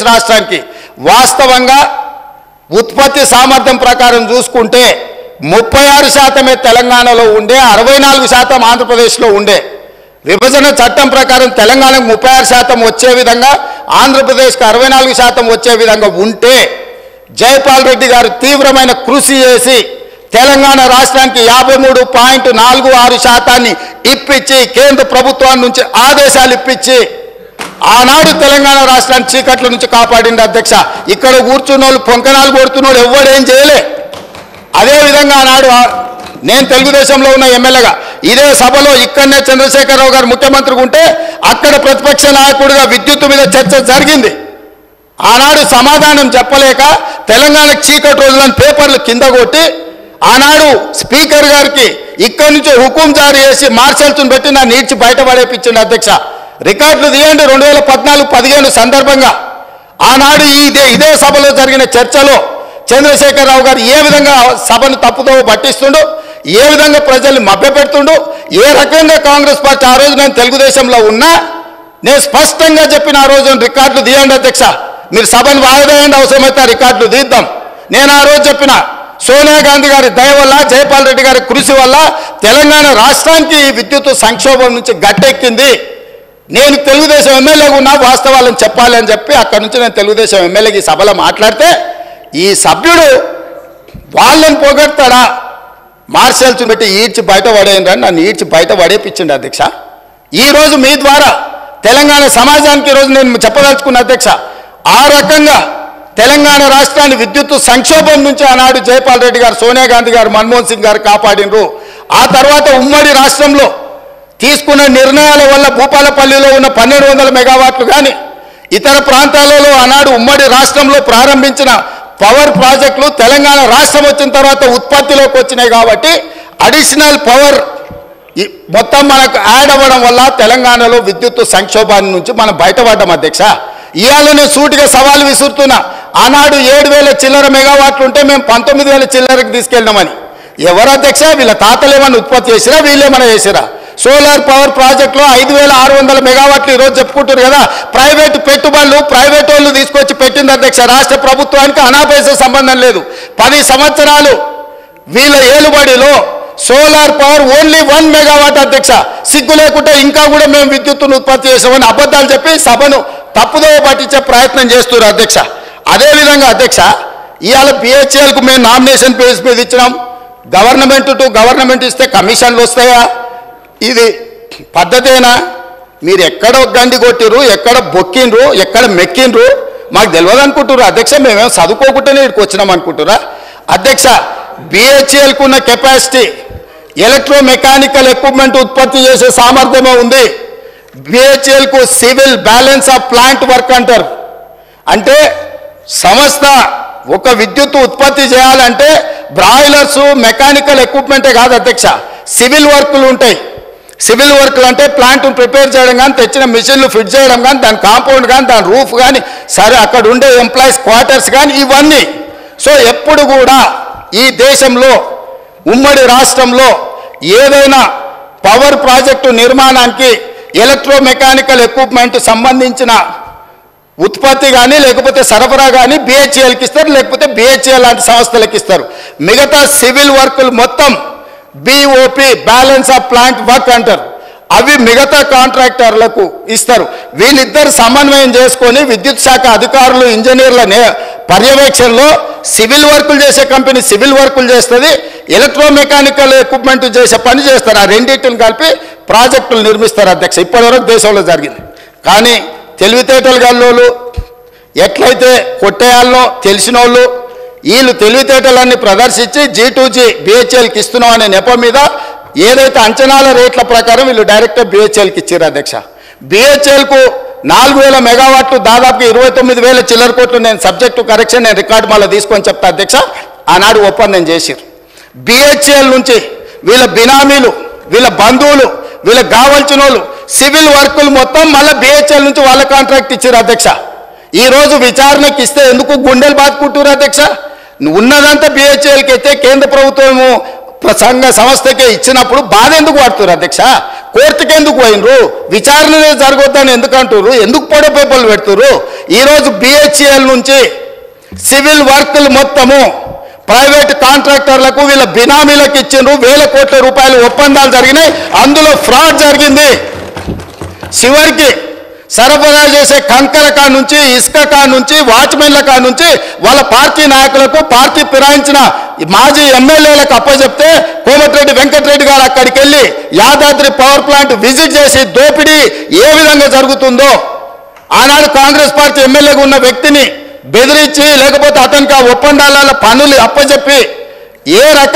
రాష్ట్రానికి వాస్తవంగా ఉత్పత్తి సామర్థ్యం ప్రకారం చూసుకుంటే 36% తెలంగాణలో ఉండే, 64% ఆంధ్రప్రదేశ్లో ఉండే. విభజన చట్టం ప్రకారం తెలంగాణకు 36% వచ్చే విధంగా, ఆంధ్రప్రదేశ్కి 64% వచ్చే విధంగా ఉంటే జైపాల్ రెడ్డి గారు తీవ్రమైన కృషి చేసి తెలంగాణ రాష్ట్రానికి 53.46% ఇప్పించి కేంద్ర ప్రభుత్వం నుంచి ఆదేశాలు ఇప్పించి ఆనాడు తెలంగాణ రాష్ట్రాన్ని చీకట్ల నుంచి కాపాడింది అధ్యక్ష. ఇక్కడ కూర్చున్నోళ్ళు పొంకనాలు కొడుతున్నోళ్ళు ఎవడేం చేయలే. అదేవిధంగా ఆనాడు నేను తెలుగుదేశంలో ఉన్న ఎమ్మెల్యేగా ఇదే సభలో ఇక్కడనే చంద్రశేఖరరావు గారు ముఖ్యమంత్రిగా ఉంటే అక్కడ ప్రతిపక్ష నాయకుడిగా విద్యుత్తు మీద చర్చ జరిగింది. ఆనాడు సమాధానం చెప్పలేక తెలంగాణకు చీకటి రోజులను పేపర్లు కింద కొట్టి ఆనాడు స్పీకర్ గారికి ఇక్కడి నుంచి హుకుం జారీ చేసి మార్షల్స్ను పెట్టి నా నీడ్చి బయటపడేపించింది అధ్యక్ష. రికార్డులు తీయండి. 2014-15 సందర్భంగా ఆనాడు ఇదే సభలో జరిగిన చర్చలో చంద్రశేఖరరావు గారు ఏ విధంగా సభను తప్పుదో పట్టిస్తుండు, ఏ విధంగా ప్రజల్ని మభ్యపెడుతుండు, ఏ రకంగా కాంగ్రెస్ పార్టీ ఆ రోజు నేను తెలుగుదేశంలో ఉన్నా నేను స్పష్టంగా చెప్పిన ఆ రోజు రికార్డులు తీయండి అధ్యక్ష, మీరు సభను వాయిదేయండి, అవసరమైతే రికార్డులు తీద్దాం. నేను ఆ రోజు చెప్పిన సోనియా గాంధీ గారి దయ వల్ల, జైపాల్ రెడ్డి గారి కృషి వల్ల తెలంగాణ రాష్ట్రానికి విద్యుత్ సంక్షోభం నుంచి గట్టెక్కింది. నేను తెలుగుదేశం ఎమ్మెల్యేగా ఉన్నా వాస్తవాలను చెప్పాలి అని చెప్పి అక్కడి నుంచి నేను తెలుగుదేశం ఎమ్మెల్యేకి సభలో మాట్లాడితే ఈ సభ్యుడు వాళ్ళని పొగడతాడా, మార్షల్స్ని పెట్టి ఈడ్చి బయట పడేయండి, నన్ను ఈడ్చి బయట పడేపించండి అధ్యక్ష. ఈరోజు మీ ద్వారా తెలంగాణ సమాజానికి ఈరోజు నేను చెప్పదలుచుకున్న అధ్యక్ష, ఆ రకంగా తెలంగాణ రాష్ట్రాన్ని విద్యుత్ సంక్షోభం నుంచి ఆనాడు జైపాల్ రెడ్డి గారు, సోనియా గాంధీ గారు, మన్మోహన్ సింగ్ గారు కాపాడినరు. ఆ తర్వాత ఉమ్మడి రాష్ట్రంలో తీసుకున్న నిర్ణయాల వల్ల భూపాలపల్లిలో ఉన్న 1200 మెగావాట్లు కానీ ఇతర ప్రాంతాలలో ఆనాడు ఉమ్మడి రాష్ట్రంలో ప్రారంభించిన పవర్ ప్రాజెక్టులు తెలంగాణ రాష్ట్రం వచ్చిన తర్వాత ఉత్పత్తిలోకి వచ్చినాయి. కాబట్టి అడిషనల్ పవర్ మొత్తం మనకు యాడ్ అవ్వడం వల్ల తెలంగాణలో విద్యుత్ సంక్షోభాన్ని నుంచి మనం బయటపడ్డాం అధ్యక్ష. ఇవాళ నేను సూటిగా సవాలు విసురుతున్నా. ఆనాడు 7000 చిల్లర మెగావాట్లు ఉంటే మేము 19,000 చిల్లరకు తీసుకెళ్ళినామని. ఎవరు అధ్యక్ష? వీళ్ళ తాతలు ఏమన్నా ఉత్పత్తి చేసిరా, వీళ్ళేమన్నా చేసిరా? సోలార్ పవర్ ప్రాజెక్టులో 5,600 మెగావాట్లు ఈరోజు చెప్పుకుంటారు కదా. ప్రైవేటు పెట్టుబడులు ప్రైవేట్ వాళ్ళు తీసుకొచ్చి పెట్టింది అధ్యక్ష. రాష్ట్ర ప్రభుత్వానికి అనాపైసే సంబంధం లేదు. 10 సంవత్సరాలు వీళ్ళ ఏలుబడిలో సోలార్ పవర్ ఓన్లీ 1 మెగావాట్ అధ్యక్ష. సిగ్గు లేకుంటే ఇంకా కూడా మేము విద్యుత్తును ఉత్పత్తి చేసామని అబద్ధాలు చెప్పి సభను తప్పుదో పట్టించే ప్రయత్నం చేస్తున్నారు అధ్యక్ష. అదేవిధంగా అధ్యక్ష, ఇవాళ బిహెచ్ఎల్కు మేము నామినేషన్ పేజ్ మీద ఇచ్చినాం. గవర్నమెంట్ టు గవర్నమెంట్ ఇస్తే కమిషన్లు వస్తాయా? ఇది పద్ధతేనా? మీరు ఎక్కడ గండి కొట్టిరు, ఎక్కడ బొక్కిండ్రు, ఎక్కడ మెక్కిండ్రు మాకు తెలియదు అనుకుంటున్నారు అధ్యక్ష. మేమేం చదువుకోకుండానే ఇక్కడికి వచ్చినాం అనుకుంటురా అధ్యక్ష? బిహెచ్ఎల్కు ఉన్న కెపాసిటీ ఎలక్ట్రో మెకానికల్ ఎక్విప్మెంట్ ఉత్పత్తి చేసే సామర్థ్యమే ఉంది. బిహెచ్ఎల్కు civil balance of plant work అంటారు. అంటే సంస్థ ఒక విద్యుత్ ఉత్పత్తి చేయాలంటే బ్రాయిలర్స్ మెకానికల్ ఎక్విప్మెంటే కాదు అధ్యక్ష, సివిల్ వర్కులు ఉంటాయి. సివిల్ వర్కులు అంటే ప్లాంట్ను ప్రిపేర్ చేయడం కానీ, తెచ్చిన మిషన్లు ఫిట్ చేయడం కానీ, దాని కాంపౌండ్ కానీ, దాని రూఫ్ కానీ, సరే అక్కడ ఉండే ఎంప్లాయీస్ క్వార్టర్స్ కానీ, ఇవన్నీ. సో ఎప్పుడు కూడా ఈ దేశంలో ఉమ్మడి రాష్ట్రంలో ఏదైనా పవర్ ప్రాజెక్టు నిర్మాణానికి ఎలక్ట్రో మెకానికల్ ఎక్విప్మెంట్ సంబంధించిన ఉత్పత్తి కానీ లేకపోతే సరఫరా కానీ బిహెచ్ఎల్కి ఇస్తారు, లేకపోతే బిహెచ్ఎల్ లాంటి సంస్థలకు ఇస్తారు. మిగతా సివిల్ వర్కులు మొత్తం BOP balance of plant work అంటారు. అవి మిగతా కాంట్రాక్టర్లకు ఇస్తారు. వీళ్ళిద్దరు సమన్వయం చేసుకొని విద్యుత్ శాఖ అధికారులు ఇంజనీర్ల పర్యవేక్షణలో సివిల్ వర్కులు చేసే కంపెనీ సివిల్ వర్కులు చేస్తుంది, ఎలక్ట్రో మెకానికల్ ఎక్విప్మెంట్ చేసే పని చేస్తారు. ఆ రెండింటిని కలిపి ప్రాజెక్టులు నిర్మిస్తారు అధ్యక్ష. ఇప్పటివరకు దేశంలో జరిగింది. కానీ తెలివితేటలు గల్లోళ్ళు ఎట్లయితే కొట్టేయాలనో తెలిసిన వాళ్ళు వీళ్ళు తెలివితేటలన్నీ ప్రదర్శించి G2G బిహెచ్ఎల్కి ఇస్తున్నాం అనే నెపం మీద ఏదైతే అంచనాల రేట్ల ప్రకారం వీళ్ళు డైరెక్ట్గా బిహెచ్ఎల్కి ఇచ్చారు అధ్యక్ష. బిహెచ్ఎల్కు 4,000 మెగావాట్లు దాదాపు 29,000 చిల్లర కోట్లు. నేను సబ్జెక్టు కరెక్షన్ నేను రికార్డు మళ్ళీ తీసుకొని చెప్తా అధ్యక్ష. ఆనాడు ఒప్పందం చేసిరు. బిహెచ్ఎల్ నుంచి వీళ్ళ బినామీలు, వీళ్ళ బంధువులు, వీళ్ళకి కావాల్సిన వాళ్ళు సివిల్ వర్కులు మొత్తం మళ్ళీ బిహెచ్ఎల్ నుంచి వాళ్ళ కాంట్రాక్ట్ ఇచ్చారు అధ్యక్ష. ఈరోజు విచారణకి ఇస్తే ఎందుకు గుండెలు బాదుకుంటారు అధ్యక్ష? ఉన్నదంతా బిహెచ్ఎల్కి అయితే కేంద్ర ప్రభుత్వము సంస్థకే ఇచ్చినప్పుడు బాధ ఎందుకు పడుతున్నారు అధ్యక్ష? కోర్టుకి ఎందుకు పోయినరు? విచారణ జరగొద్దని ఎందుకు అంటారు? ఎందుకు పొడ పేపర్లు పెడుతున్నారు? ఈరోజు బిహెచ్ఎల్ నుంచి సివిల్ వర్క్లు మొత్తము ప్రైవేట్ కాంట్రాక్టర్లకు వీళ్ళ బినామీలకు ఇచ్చిండ్రు, వేల కోట్ల రూపాయల ఒప్పందాలు జరిగినాయి, అందులో ఫ్రాడ్ జరిగింది. చివరికి సరఫరా చేసే కంకర కా నుంచి, ఇసుక కా నుంచి, వాచ్మెన్ల కా నుంచి వాళ్ళ పార్టీ నాయకులకు, పార్టీ ఫిరాయించిన మాజీ ఎమ్మెల్యేలకు అప్పచెప్తే కోమటిరెడ్డి వెంకటరెడ్డి గారు అక్కడికి వెళ్ళి యాదాద్రి పవర్ ప్లాంట్ విజిట్ చేసి దోపిడీ ఏ విధంగా జరుగుతుందో, ఆనాడు కాంగ్రెస్ పార్టీ ఎమ్మెల్యేగా ఉన్న వ్యక్తిని బెదిరించి లేకపోతే అతనికి ఆ ఒప్పందాల పనులు అప్పచెప్పి ఏ రకంగా